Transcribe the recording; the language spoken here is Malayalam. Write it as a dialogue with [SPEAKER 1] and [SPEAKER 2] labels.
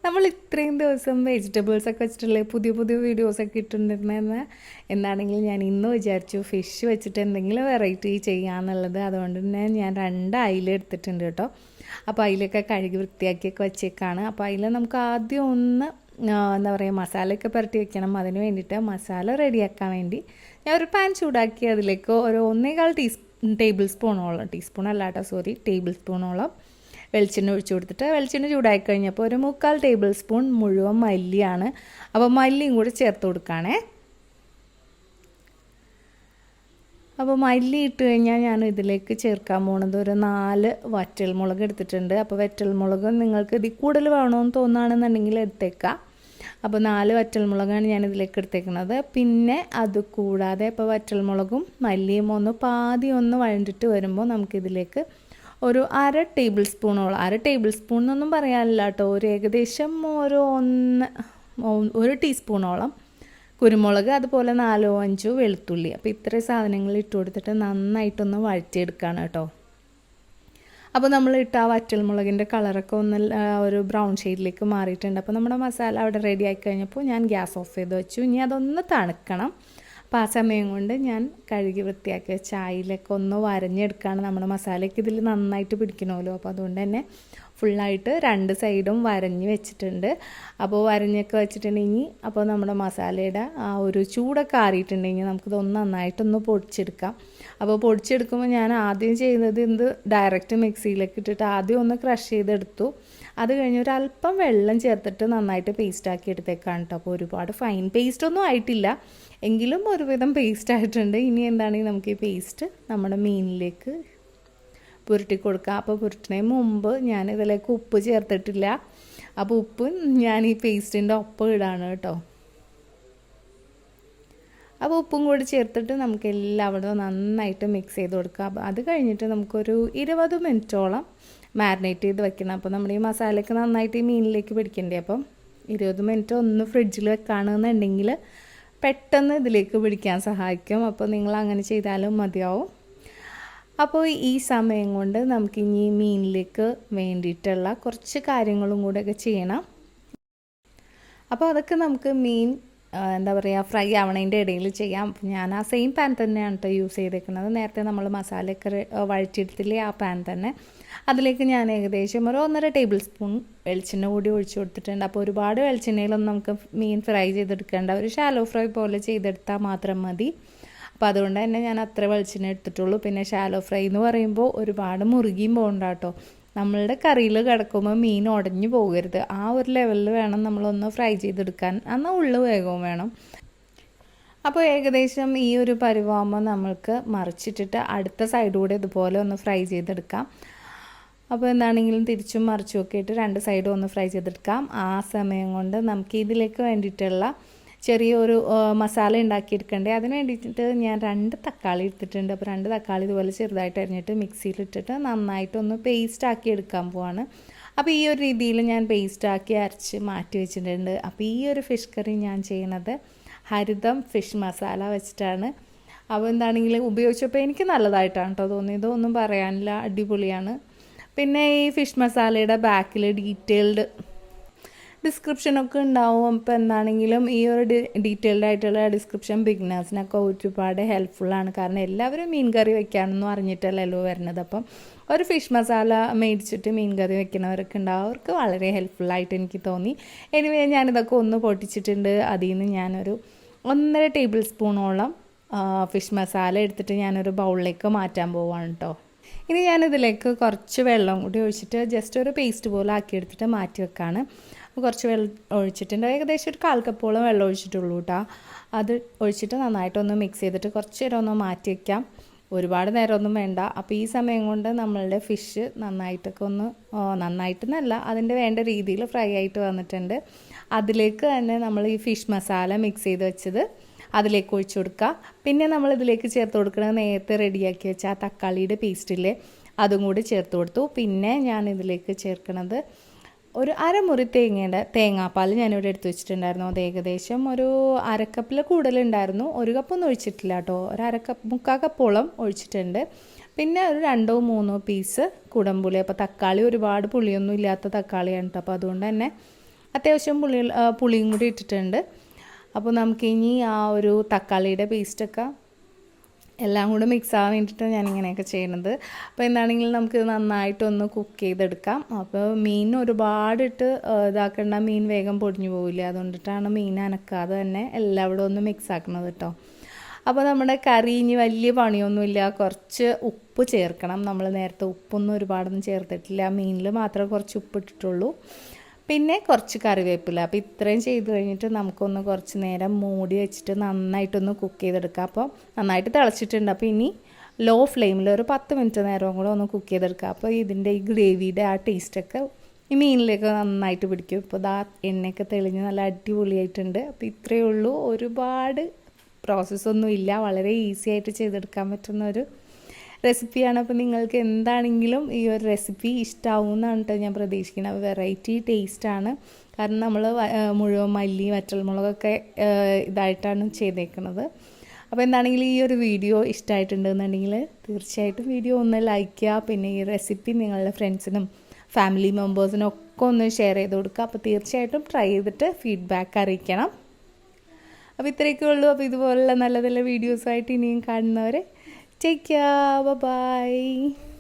[SPEAKER 1] നമ്മൾ ഇത്രയും ദിവസം വെജിറ്റബിൾസൊക്കെ വെച്ചിട്ടുള്ള പുതിയ പുതിയ വീഡിയോസൊക്കെ ഇട്ടിട്ടുണ്ടെന്ന് എന്താണെങ്കിലും ഞാൻ ഇന്ന് വിചാരിച്ചു ഫിഷ് വെച്ചിട്ട് എന്തെങ്കിലും വെറൈറ്റി ചെയ്യാമെന്നുള്ളത്. അതുകൊണ്ട് തന്നെ ഞാൻ 2 അയില എടുത്തിട്ടുണ്ട് കേട്ടോ. അപ്പോൾ അയിലൊക്കെ കഴുകി വൃത്തിയാക്കിയൊക്കെ വെച്ചേക്കാണ്. അപ്പോൾ അയില നമുക്ക് ആദ്യം ഒന്ന് എന്താ പറയുക മസാലയൊക്കെ പുരട്ടി വെക്കണം. അതിന് വേണ്ടിയിട്ട് മസാല റെഡിയാക്കാൻ വേണ്ടി ഞാൻ ഒരു പാൻ ചൂടാക്കി അതിലേക്ക് ഒരു 1.25 ടേബിൾ സ്പൂണോളം, ടേബിൾ സ്പൂണോളം വെളിച്ചെണ്ണ ഒഴിച്ചു കൊടുത്തിട്ട് വെളിച്ചെണ്ണ ചൂടായി കഴിഞ്ഞപ്പോൾ ഒരു 3/4 ടേബിൾ സ്പൂൺ മുഴുവൻ മല്ലിയാണ്. അപ്പോൾ മല്ലിയും കൂടി ചേർത്ത് കൊടുക്കുകയാണേ. അപ്പോൾ മല്ലി ഇട്ട് കഴിഞ്ഞാൽ ഞാൻ ഇതിലേക്ക് ചേർക്കാൻ പോകുന്നത് ഒരു 4 വറ്റൽമുളക് എടുത്തിട്ടുണ്ട്. അപ്പോൾ വറ്റൽമുളക് നിങ്ങൾക്ക് ഇതിൽ കൂടുതൽ വേണമെന്ന് തോന്നുകയാണെന്നുണ്ടെങ്കിൽ എടുത്തേക്കാം. അപ്പോൾ 4 വറ്റൽമുളകാണ് ഞാൻ ഇതിലേക്ക് എടുത്തേക്കുന്നത്. പിന്നെ അത് കൂടാതെ ഇപ്പോൾ വറ്റൽമുളകും മല്ലിയും പാതി വഴണ്ടിട്ട് വരുമ്പോൾ നമുക്കിതിലേക്ക് ഒരു 1/2 ടേബിൾ സ്പൂണോളം, 1/2 ടേബിൾ സ്പൂൺ എന്നൊന്നും പറയാനില്ല കേട്ടോ, ഒരു ഏകദേശം ഒരു ടീസ്പൂണോളം കുരുമുളക്, അതുപോലെ 4-5 വെളുത്തുള്ളി. അപ്പോൾ ഇത്രയും സാധനങ്ങൾ ഇട്ട് കൊടുത്തിട്ട് നന്നായിട്ടൊന്ന് വഴറ്റിയെടുക്കുകയാണ് കേട്ടോ. അപ്പോൾ നമ്മൾ ഇട്ട ആ വറ്റൽമുളകിൻ്റെ കളറൊക്കെ ഒരു ബ്രൗൺ ഷെയ്ഡിലേക്ക് മാറിയിട്ടുണ്ട്. അപ്പോൾ നമ്മുടെ മസാല അവിടെ റെഡി ആയി കഴിഞ്ഞപ്പോൾ ഞാൻ ഗ്യാസ് ഓഫ് ചെയ്ത് വെച്ചു. ഇനി അതൊന്ന് തണുക്കണം. അപ്പോൾ ആ സമയം കൊണ്ട് ഞാൻ കഴുകി വൃത്തിയാക്കി വെച്ച അയിലൊക്കെ ഒന്ന് വരഞ്ഞെടുക്കുകയാണ്. നമ്മുടെ മസാലയ്ക്ക് ഇതിൽ നന്നായിട്ട് പിടിക്കണമല്ലോ. അപ്പോൾ അതുകൊണ്ട് തന്നെ ഫുള്ളായിട്ട് 2 സൈഡും വരഞ്ഞ് വെച്ചിട്ടുണ്ട്. അപ്പോൾ വരഞ്ഞൊക്കെ വെച്ചിട്ടുണ്ടെങ്കിൽ അപ്പോൾ നമ്മുടെ മസാലയുടെ ആ ഒരു ചൂടൊക്കെ ആറിയിട്ടുണ്ടെങ്കിൽ നമുക്കിതൊന്ന് നന്നായിട്ടൊന്ന് പൊടിച്ചെടുക്കാം. അപ്പോൾ പൊടിച്ചെടുക്കുമ്പോൾ ഞാൻ ആദ്യം ചെയ്യുന്നത് ഇത് ഡയറക്റ്റ് മിക്സിയിലേക്ക് ഇട്ടിട്ട് ആദ്യം ഒന്ന് ക്രഷ് ചെയ്തെടുത്തു. അത് കഴിഞ്ഞ് ഒരല്പം വെള്ളം ചേർത്തിട്ട് നന്നായിട്ട് പേസ്റ്റാക്കി എടുത്തേക്കാണ് കേട്ടോ. അപ്പോൾ ഒരുപാട് ഫൈൻ പേസ്റ്റൊന്നും ആയിട്ടില്ല, എങ്കിലും ഒരുവിധം പേസ്റ്റ് ആയിട്ടുണ്ട്. ഇനി എന്താണെങ്കിൽ നമുക്ക് ഈ പേസ്റ്റ് നമ്മുടെ മീനിലേക്ക് പുരട്ടി കൊടുക്കാം. അപ്പോൾ പുരട്ടുന്നതിന് മുമ്പ് ഞാൻ ഇതിലേക്ക് ഉപ്പ് ചേർത്തിട്ടില്ല. അപ്പോൾ ഉപ്പ് ഞാൻ ഈ പേസ്റ്റിൻ്റെ ഒപ്പം ഇടാണ് കേട്ടോ. അപ്പോൾ ഉപ്പും കൂടി ചേർത്തിട്ട് നമുക്ക് എല്ലാവരും നന്നായിട്ട് മിക്സ് ചെയ്ത് കൊടുക്കാം. അപ്പോൾ അത് കഴിഞ്ഞിട്ട് നമുക്കൊരു 20 മിനിറ്റോളം മാരിനേറ്റ് ചെയ്ത് വെക്കണം. അപ്പോൾ നമ്മുടെ ഈ മസാലയ്ക്ക് നന്നായിട്ട് ഈ മീനിലേക്ക് പിടിക്കണ്ടേ. അപ്പം 20 മിനിറ്റ് ഒന്ന് ഫ്രിഡ്ജിൽ വെക്കുകയാണെന്നുണ്ടെങ്കിൽ പെട്ടെന്ന് ഇതിലേക്ക് പിടിക്കാൻ സഹായിക്കും. അപ്പോൾ നിങ്ങൾ അങ്ങനെ ചെയ്താലും മതിയാവും. അപ്പോൾ ഈ സമയം കൊണ്ട് നമുക്കിനി മീനിലേക്ക് വേണ്ടിയിട്ടുള്ള കുറച്ച് കാര്യങ്ങളും കൂടെയൊക്കെ ചെയ്യണം. അപ്പോൾ അതൊക്കെ നമുക്ക് മീൻ എന്താ പറയുക ഫ്രൈ ആവണതിൻ്റെ ഇടയിൽ ചെയ്യാം. ഞാൻ ആ സെയിം പാൻ തന്നെയാണ് കേട്ടോ യൂസ് ചെയ്തേക്കുന്നത്. നേരത്തെ നമ്മൾ മസാലയൊക്കെ വഴറ്റിയെടുത്തില്ലേ ആ പാൻ തന്നെ. അതിലേക്ക് ഞാൻ ഏകദേശം ഒരു 1.5 ടേബിൾ സ്പൂൺ വെളിച്ചെണ്ണ കൂടി ഒഴിച്ചു കൊടുത്തിട്ടുണ്ട്. അപ്പോൾ ഒരുപാട് വെളിച്ചെണ്ണയിലൊന്നും നമുക്ക് മീൻ ഫ്രൈ ചെയ്തെടുക്കേണ്ട, ഒരു ഷാലോ ഫ്രൈ പോലെ ചെയ്തെടുത്താൽ മാത്രം മതി. അപ്പോൾ അതുകൊണ്ട് തന്നെ ഞാൻ അത്ര വെളിച്ചെണ്ണ എടുത്തിട്ടുള്ളൂ. പിന്നെ ഷാലോ ഫ്രൈ എന്ന് പറയുമ്പോൾ ഒരുപാട് മുറുകിയും പോകണ്ട കേട്ടോ. നമ്മളുടെ കറിയിൽ കിടക്കുമ്പോൾ മീൻ ഉടഞ്ഞു പോകരുത്, ആ ഒരു ലെവലിൽ വേണം നമ്മളൊന്ന് ഫ്രൈ ചെയ്തെടുക്കാൻ. എന്നാൽ ഉള്ളു വേഗവും വേണം. അപ്പോൾ ഏകദേശം ഈ ഒരു പരുവാകുമ്പോൾ നമ്മൾക്ക് മറിച്ചിട്ടിട്ട് അടുത്ത സൈഡ് കൂടെ ഇതുപോലെ ഒന്ന് ഫ്രൈ ചെയ്തെടുക്കാം. അപ്പോൾ എന്താണെങ്കിലും തിരിച്ചും മറിച്ചും ഒക്കെ ഇട്ട് 2 സൈഡും ഒന്ന് ഫ്രൈ ചെയ്തെടുക്കാം. ആ സമയം കൊണ്ട് നമുക്ക് ഇതിലേക്ക് വേണ്ടിയിട്ടുള്ള ചെറിയൊരു മസാല ഉണ്ടാക്കിയെടുക്കണ്ടേ. അതിന് വേണ്ടിയിട്ട് ഞാൻ 2 തക്കാളി എടുത്തിട്ടുണ്ട്. അപ്പോൾ 2 തക്കാളി ഇതുപോലെ ചെറുതായിട്ട് അരിഞ്ഞിട്ട് മിക്സിയിലിട്ടിട്ട് നന്നായിട്ടൊന്ന് പേസ്റ്റ് ആക്കി എടുക്കാൻ പോവാണ്. അപ്പോൾ ഈ ഒരു രീതിയിൽ ഞാൻ പേസ്റ്റ് ആക്കി അരച്ച് മാറ്റി വെച്ചിട്ടുണ്ട്. അപ്പോൾ ഈ ഒരു ഫിഷ് കറി ഞാൻ ചെയ്യുന്നത് ഹരിതം ഫിഷ് മസാല വെച്ചിട്ടാണ്. അപ്പോൾ എന്താണെങ്കിലും ഉപയോഗിച്ചപ്പോൾ എനിക്ക് നല്ലതായിട്ടാണ് കേട്ടോ തോന്നിയത്, ഒന്നും പറയാനില്ല, അടിപൊളിയാണ്. പിന്നെ ഈ ഫിഷ് മസാലയുടെ ബാക്കിൽ ഡീറ്റെയിൽഡ് ഡിസ്ക്രിപ്ഷനൊക്കെ ഉണ്ടാവും. അപ്പോൾ എന്താണെങ്കിലും ഈ ഒരു ഡീറ്റെയിൽഡ് ആയിട്ടുള്ള ഡിസ്ക്രിപ്ഷൻ ബിഗിനേഴ്സിനൊക്കെ ഒരുപാട് ഹെൽപ്ഫുള്ളാണ്. കാരണം എല്ലാവരും മീൻ കറി വെക്കാനൊന്നും അറിഞ്ഞിട്ടല്ലല്ലോ വരുന്നത്. അപ്പം ഒരു ഫിഷ് മസാല മേടിച്ചിട്ട് മീൻ കറി വെക്കുന്നവരൊക്കെ ഉണ്ടാവും, അവർക്ക് വളരെ ഹെൽപ്ഫുള്ളായിട്ട് എനിക്ക് തോന്നി. എനിവേ ഞാനിതൊക്കെ ഒന്ന് പൊട്ടിച്ചിട്ടുണ്ട്. അതിൽ നിന്ന് ഞാനൊരു 1.5 ടേബിൾ സ്പൂണോളം ഫിഷ് മസാല എടുത്തിട്ട് ഞാനൊരു ബൗളിലേക്ക് മാറ്റാൻ പോവാണ് കേട്ടോ. ഇനി ഞാനിതിലേക്ക് കുറച്ച് വെള്ളം കൂടി ഒഴിച്ചിട്ട് ജസ്റ്റ് ഒരു പേസ്റ്റ് പോലെ ആക്കിയെടുത്തിട്ട് മാറ്റി വെക്കാണ്. കുറച്ച് വെള്ളം ഒഴിച്ചിട്ടുണ്ട്, ഏകദേശം ഒരു 1/4 കപ്പോളം വെള്ളം ഒഴിച്ചിട്ടുള്ളൂ കേട്ടോ. അത് ഒഴിച്ചിട്ട് നന്നായിട്ടൊന്ന് മിക്സ് ചെയ്തിട്ട് കുറച്ച് നേരം ഒന്ന് മാറ്റി വയ്ക്കാം, ഒരുപാട് നേരമൊന്നും വേണ്ട. അപ്പോൾ ഈ സമയം കൊണ്ട് നമ്മളുടെ ഫിഷ് നന്നായിട്ടൊക്കെ നന്നായിട്ടെന്നല്ല, അതിൻ്റെ വേണ്ട രീതിയിൽ ഫ്രൈ ആയിട്ട് വന്നിട്ടുണ്ട്. അതിലേക്ക് തന്നെ നമ്മൾ ഈ ഫിഷ് മസാല മിക്സ് ചെയ്ത് വെച്ചത് അതിലേക്ക് ഒഴിച്ചു കൊടുക്കുക. പിന്നെ നമ്മളിതിലേക്ക് ചേർത്ത് കൊടുക്കുന്നത് നേരത്തെ റെഡിയാക്കി വെച്ച ആ തക്കാളിയുടെ പേസ്റ്റില്ലേ, അതും കൂടി ചേർത്ത് കൊടുത്തു. പിന്നെ ഞാൻ ഇതിലേക്ക് ചേർക്കുന്നത് ഒരു 1/2 മുറി തേങ്ങാപ്പാൽ ഞാനിവിടെ എടുത്ത് വെച്ചിട്ടുണ്ടായിരുന്നു. അത് ഏകദേശം ഒരു 1/2 കപ്പിൽ കൂടുതലുണ്ടായിരുന്നു. 1 കപ്പൊന്നും ഒഴിച്ചിട്ടില്ല കേട്ടോ, ഒരു 3/4 കപ്പോളം ഒഴിച്ചിട്ടുണ്ട്. പിന്നെ ഒരു 2-3 പീസ് കുടംപുളി. അപ്പോൾ തക്കാളി ഒരുപാട് പുളിയൊന്നും ഇല്ലാത്ത തക്കാളിയാണ് കേട്ടോ. അപ്പോൾ അതുകൊണ്ട് തന്നെ അത്യാവശ്യം പുളിയും കൂടി ഇട്ടിട്ടുണ്ട്. അപ്പോൾ നമുക്കിനി ആ ഒരു തക്കാളിയുടെ പേസ്റ്റൊക്കെ എല്ലാം കൂടെ മിക്സ് ആവാൻ വേണ്ടിയിട്ടാണ് ഞാനിങ്ങനെയൊക്കെ ചെയ്യുന്നത്. അപ്പോൾ എന്താണെങ്കിലും നമുക്ക് നന്നായിട്ടൊന്ന് കുക്ക് ചെയ്തെടുക്കാം. അപ്പോൾ മീൻ ഒരുപാടിട്ട് ഇതാക്കേണ്ട, മീൻ വേഗം പൊടിഞ്ഞു പോവില്ല. അതുകൊണ്ടിട്ടാണ് മീൻ അനക്കാതെ തന്നെ എല്ലാവരും ഒന്ന് മിക്സ് ആക്കുന്നത് കേട്ടോ. അപ്പോൾ നമ്മുടെ കറി ഇനി വലിയ പണിയൊന്നുമില്ല. കുറച്ച് ഉപ്പ് ചേർക്കണം. നമ്മൾ നേരത്തെ ഉപ്പൊന്നും ഒരുപാടൊന്നും ചേർത്തിട്ടില്ല, മീനിൽ മാത്രമേ കുറച്ച് ഉപ്പ് ഇട്ടിട്ടുള്ളൂ. പിന്നെ കുറച്ച് കറിവേപ്പില. അപ്പോൾ ഇത്രയും ചെയ്ത് കഴിഞ്ഞിട്ട് നമുക്കൊന്ന് കുറച്ച് നേരം മൂടി വെച്ചിട്ട് നന്നായിട്ടൊന്ന് കുക്ക് ചെയ്തെടുക്കാം. അപ്പോൾ നന്നായിട്ട് തിളച്ചിട്ടുണ്ട്. അപ്പോൾ ഇനി ലോ ഫ്ലെയിമിൽ ഒരു 10 മിനിറ്റ് നേരവും കൂടെ ഒന്ന് കുക്ക് ചെയ്തെടുക്കുക. അപ്പോൾ ഇതിൻ്റെ ഈ ഗ്രേവിയുടെ ആ ടേസ്റ്റൊക്കെ ഈ മീനിലേക്ക് നന്നായിട്ട് പിടിക്കും. ഇപ്പോൾ ദാ എണ്ണയൊക്കെ തെളിഞ്ഞ് നല്ല അടിപൊളിയായിട്ടുണ്ട്. അപ്പോൾ ഇത്രയേ ഉള്ളൂ, ഒരുപാട് പ്രോസസ്സൊന്നും ഇല്ല, വളരെ ഈസി ആയിട്ട് ചെയ്തെടുക്കാൻ പറ്റുന്ന ഒരു റെസിപ്പിയാണ്. അപ്പോൾ നിങ്ങൾക്ക് എന്താണെങ്കിലും ഈ ഒരു റെസിപ്പി ഇഷ്ടമാവുമെന്നാണ് കേട്ടോ ഞാൻ പ്രതീക്ഷിക്കുന്നത്. വെറൈറ്റി ടേസ്റ്റാണ്. കാരണം നമ്മൾ മുഴുവൻ മല്ലി വറ്റൽമുളകൊക്കെ ഇതായിട്ടാണ് ചെയ്തേക്കുന്നത്. അപ്പോൾ എന്താണെങ്കിലും ഈ ഒരു വീഡിയോ ഇഷ്ടമായിട്ടുണ്ടെന്നുണ്ടെങ്കിൽ തീർച്ചയായിട്ടും വീഡിയോ ഒന്ന് ലൈക്ക് ചെയ്യുക. പിന്നെ ഈ റെസിപ്പി നിങ്ങളുടെ ഫ്രണ്ട്സിനും ഫാമിലി മെമ്പേഴ്സിനും ഒക്കെ ഒന്ന് ഷെയർ ചെയ്ത് കൊടുക്കുക. അപ്പോൾ തീർച്ചയായിട്ടും ട്രൈ ചെയ്തിട്ട് ഫീഡ്ബാക്ക് അറിയിക്കണം. അപ്പോൾ ഇത്രയൊക്കെ ഉള്ളൂ. അപ്പോൾ ഇതുപോലുള്ള നല്ല നല്ല വീഡിയോസായിട്ട് ഇനിയും കാണുന്നവരെ take care, bye bye.